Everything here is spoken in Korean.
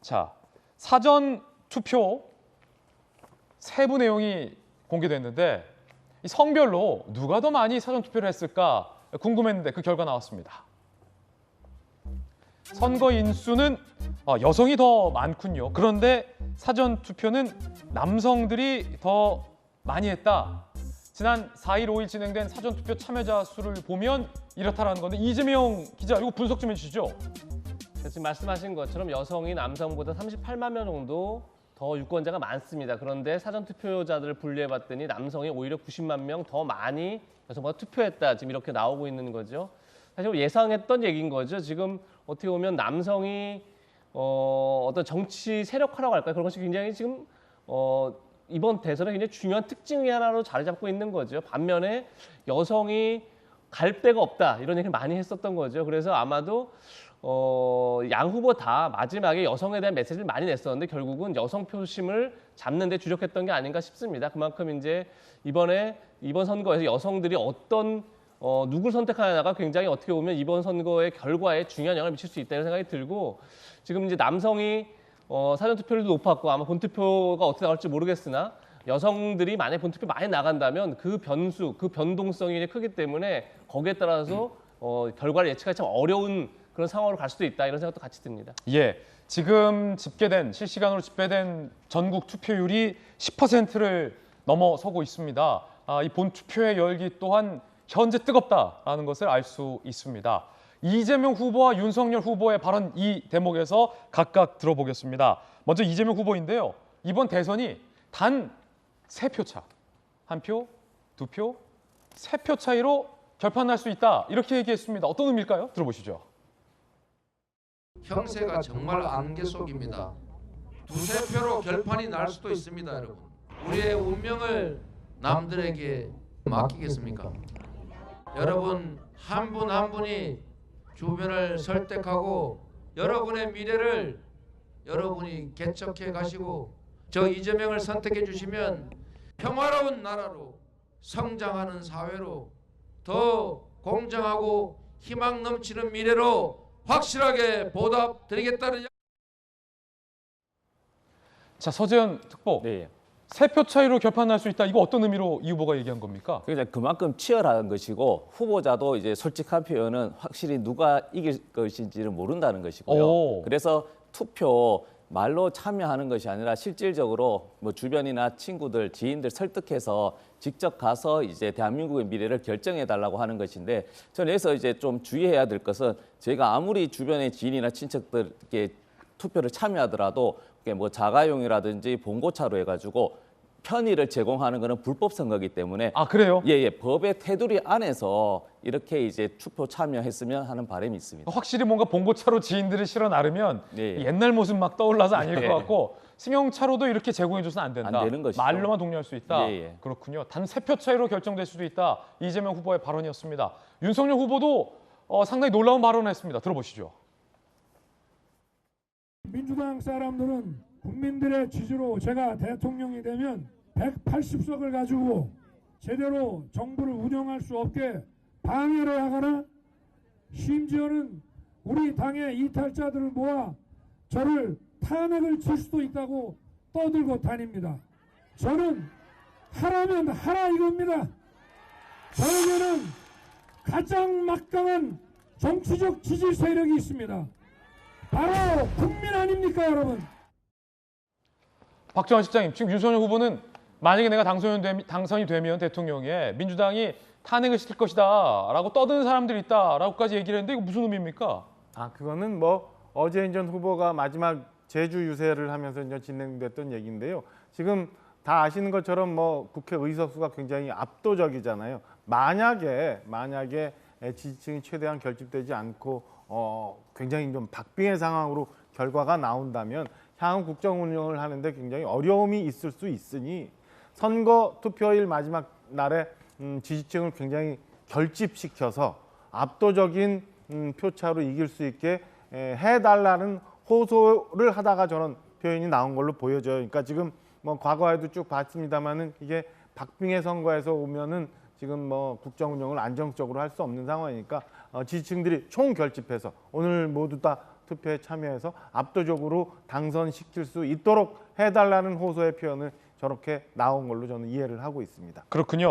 자, 사전 투표 세부 내용이 공개됐는데 이 성별로 누가 더 많이 사전 투표를 했을까 궁금했는데 그 결과 나왔습니다. 선거 인수는 여성이 더 많군요. 그런데 사전 투표는 남성들이 더 많이 했다. 지난 4일, 5일 진행된 사전 투표 참여자 수를 보면 이렇다라는 건데 이재명 기자 이거 분석 좀 해주시죠. 지금 말씀하신 것처럼 여성이 남성보다 38만 명 정도 더 유권자가 많습니다. 그런데 사전 투표자들을 분류해봤더니 남성이 오히려 90만 명 더 많이 여성보다 투표했다. 지금 이렇게 나오고 있는 거죠. 사실 예상했던 얘기인 거죠. 지금 어떻게 보면 남성이 어떤 정치 세력화라고 할까요? 그런 것이 굉장히 지금 이번 대선의 굉장히 중요한 특징이 하나로 자리 잡고 있는 거죠. 반면에 여성이 갈 데가 없다 이런 얘기를 많이 했었던 거죠. 그래서 아마도 양 후보 다 마지막에 여성에 대한 메시지를 많이 냈었는데 결국은 여성 표심을 잡는 데 주력했던 게 아닌가 싶습니다. 그만큼 이제 이번 선거에서 여성들이 어떤 누굴 선택하느냐가 굉장히 어떻게 보면 이번 선거의 결과에 중요한 영향을 미칠 수 있다는 생각이 들고 지금 이제 남성이 사전 투표율도 높았고 아마 본투표가 어떻게 나올지 모르겠으나 여성들이 만약 본투표 많이 나간다면 그 변수, 그 변동성이 이제 크기 때문에 거기에 따라서 결과를 예측하기 참 어려운 그런 상황으로 갈 수도 있다 이런 생각도 같이 듭니다. 예, 지금 실시간으로 집계된 전국 투표율이 10%를 넘어서고 있습니다. 이 본투표의 열기 또한 현재 뜨겁다라는 것을 알 수 있습니다. 이재명 후보와 윤석열 후보의 발언 이 대목에서 각각 들어보겠습니다. 먼저 이재명 후보인데요. 이번 대선이 단 3표 차, 1표, 2표, 3표 차이로 결판날 수 있다 이렇게 얘기했습니다. 어떤 의미일까요? 들어보시죠. 형세가 정말 안개 속입니다. 두세 표로 결판이 날 수도 있습니다, 여러분. 우리의 운명을 남들에게 맡기겠습니까? 여러분 한 분 한 분이 주변을 설득하고 여러분의 미래를 여러분이 개척해 가시고 저 이재명을 선택해 주시면 평화로운 나라로 성장하는 사회로 더 공정하고 희망 넘치는 미래로 확실하게 보답드리겠다는. 자, 서재현 특보. 네. 3표 차이로 결판날 수 있다. 이거 어떤 의미로 이 후보가 얘기한 겁니까? 그러니까 그만큼 치열한 것이고 후보자도 이제 솔직한 표현은 확실히 누가 이길 것인지를 모른다는 것이고요. 오. 그래서 투표 말로 참여하는 것이 아니라 실질적으로 뭐 주변이나 친구들, 지인들 설득해서 직접 가서 이제 대한민국의 미래를 결정해 달라고 하는 것인데 저는 여기서 이제 좀 주의해야 될 것은 저희가 아무리 주변의 지인이나 친척들께 투표를 참여하더라도 뭐 자가용이라든지 봉고차로 해가지고 편의를 제공하는 것은 불법 선거이기 때문에 그래요? 예, 법의 테두리 안에서 이렇게 이제 투표 참여했으면 하는 바람이 있습니다. 확실히 뭔가 봉고차로 지인들을 실어 나르면 예. 옛날 모습 막 떠올라서 아닐 예. 것 같고 승용차로도 이렇게 제공해줘서는 안 된다. 안 되는 것이죠. 말로만 독려할 수 있다. 예. 그렇군요. 단 3표 차이로 결정될 수도 있다. 이재명 후보의 발언이었습니다. 윤석열 후보도 상당히 놀라운 발언을 했습니다. 들어보시죠. 민주당 사람들은 국민들의 지지로 제가 대통령이 되면 180석을 가지고 제대로 정부를 운영할 수 없게 방해를 하거나 심지어는 우리 당의 이탈자들을 모아 저를 탄핵을 칠 수도 있다고 떠들고 다닙니다. 저는 하라면 하라 이겁니다. 저에게는 가장 막강한 정치적 지지 세력이 있습니다. 바로 국민 아닙니까, 여러분? 박정환 실장님, 지금 윤석열 후보는 만약에 내가 당선이 되면 대통령에 민주당이 탄핵을 시킬 것이다 라고 떠드는 사람들이 있다 라고까지 얘기를 했는데 이거 무슨 의미입니까? 그거는 뭐 어제인 전 후보가 마지막 제주 유세를 하면서 이제 진행됐던 얘기인데요. 지금 다 아시는 것처럼 뭐 국회 의석수가 굉장히 압도적이잖아요. 만약에 지지층이 최대한 결집되지 않고 굉장히 좀 박빙의 상황으로 결과가 나온다면 향후 국정 운영을 하는데 굉장히 어려움이 있을 수 있으니 선거 투표일 마지막 날에 지지층을 굉장히 결집시켜서 압도적인 표차로 이길 수 있게 해달라는 호소를 하다가 저는 표현이 나온 걸로 보여져요. 그러니까 지금 뭐 과거에도 쭉 봤습니다만은 이게 박빙의 선거에서 오면은 지금 뭐 국정 운영을 안정적으로 할 수 없는 상황이니까 지지층들이 총 결집해서 오늘 모두 다 투표에 참여해서 압도적으로 당선시킬 수 있도록 해달라는 호소의 표현을 저렇게 나온 걸로 저는 이해를 하고 있습니다. 그렇군요.